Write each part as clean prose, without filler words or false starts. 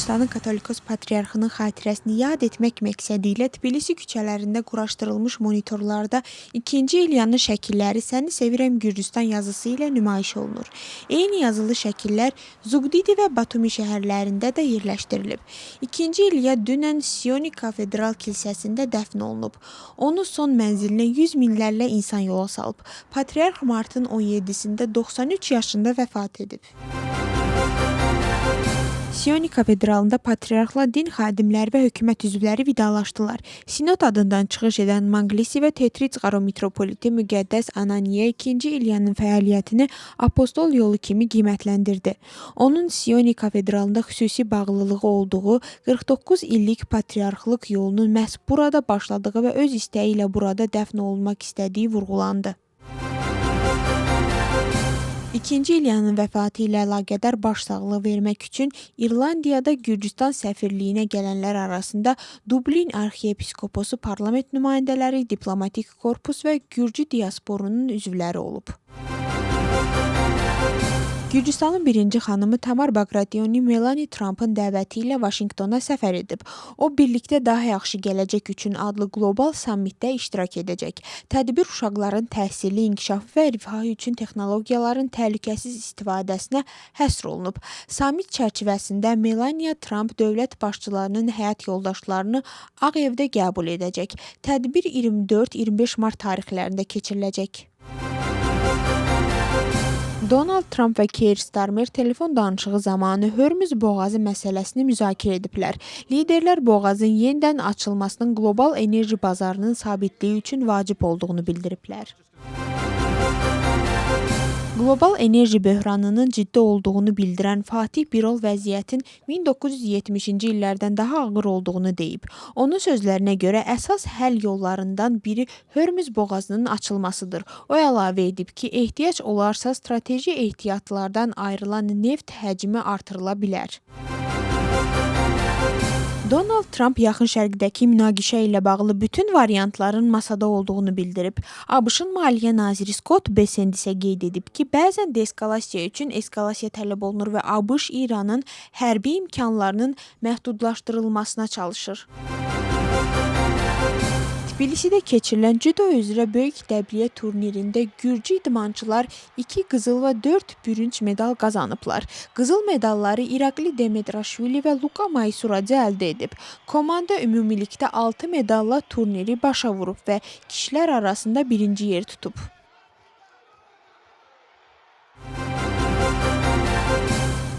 Gürcüstanın Katolikos Patriarxının xatirəsini yad etmək məqsədilə Tbilisi küçələrində quraşdırılmış monitorlarda 2-ci İlyanın şəkilləri "Səni sevirəm Gürcüstan" yazısı ilə nümayiş olunur. Eyni yazılı şəkillər Zugdidi və Batumi şəhərlərində də yerləşdirilib. 2-ci İlya dünən Sioni Kafedral kilsəsində dəfn olunub. Onu son mənzilinə 100 minlərlə insan yola salıb. Patriarx martın 17-sində 93 yaşında vəfat edib. Sioni Katedralında patriarxla din xadimləri və hökumət üzvləri vidalaşdılar. Sinod adından çıxış edən Manglisi və Tetriçqaro mitropoliti Müqəddəs Ananiya 2-ci İlyanın fəaliyyətini apostol yolu kimi qiymətləndirdi. Onun Sioni Katedralında xüsusi bağlılığı olduğu, 49 illik patriarxlıq yolunun məhz burada başladığı və öz istəyi ilə burada dəfn olunmaq istədiyi vurğulandı. 2-ci İlyanın vəfatı ilə əlaqədar başsağlığı vermək üçün İrlandiyada Gürcüstan səfirliyinə gələnlər arasında Dublin arxiyepiskoposu, parlament nümayəndələri, diplomatik korpus və Gürcü diasporunun üzvləri olub. Gürcüstanın birinci xanımı Tamar Bagrationi Melania Trumpın dəvəti ilə Vaşinqtona səfər edib. O, birlikdə daha yaxşı gələcək üçün adlı qlobal sammitdə iştirak edəcək. Tədbir uşaqların təhsili, inkişafı və rifahı üçün texnologiyaların təhlükəsiz istifadəsinə həsr olunub. Sammit çərçivəsində Melania Trump dövlət başçılarının həyat yoldaşlarını Ağ Evdə qəbul edəcək. Tədbir 24-25 mart tarixlərində keçiriləcək. Donald Trump və Keir Starmer telefon danışığı zamanı Hörmüz boğazı məsələsini müzakirə ediblər. Liderlər boğazın yenidən açılmasının qlobal enerji bazarının sabitliyi üçün vacib olduğunu bildiriblər. Qlobal enerji böhranının ciddi olduğunu bildirən Fatih Birol vəziyyətin 1970-ci illərdən daha ağır olduğunu deyib. Onun sözlərinə görə əsas həll yollarından biri Hörmüz boğazının açılmasıdır. O əlavə edib ki, ehtiyac olarsa strateji ehtiyatlardan ayrılan neft həcmi artırıla bilər. Donald Trump yaxın şərqdəki münaqişə ilə bağlı bütün variantların masada olduğunu bildirib. ABŞ-ın Maliyyə naziri Scott Bessent isə qeyd edib ki, bəzən deeskalasiya üçün eskalasiya tələb olunur və ABŞ İranın hərbi imkanlarının məhdudlaşdırılmasına çalışır. Tbilisidə keçirilən cüdo üzrə böyük dəbliyə turnirində Gürcü idmançılar 2 qızıl və 4 bürünc medal qazanıblar. Qızıl medalları İraqli Demetraşvili və Luka Maysuradze əldə edib. Komanda ümumilikdə 6 medalla turniri başa vurub və kişilər arasında birinci yer tutub.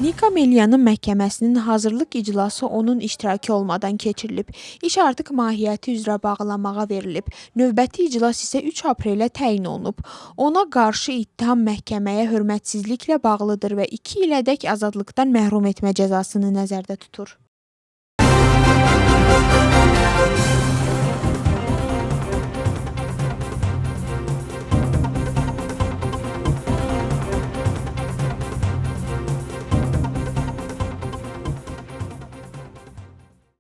Nika Meliyanın məhkəməsinin hazırlıq iclası onun iştirakı olmadan keçirilib. İş artıq mahiyyəti üzrə bağlamağa verilib. Növbəti iclas isə 3 aprelə təyin olunub. Ona qarşı ittiham məhkəməyə hörmətsizliklə bağlıdır və 2 ilədək azadlıqdan məhrum etmə cəzasını nəzərdə tutur.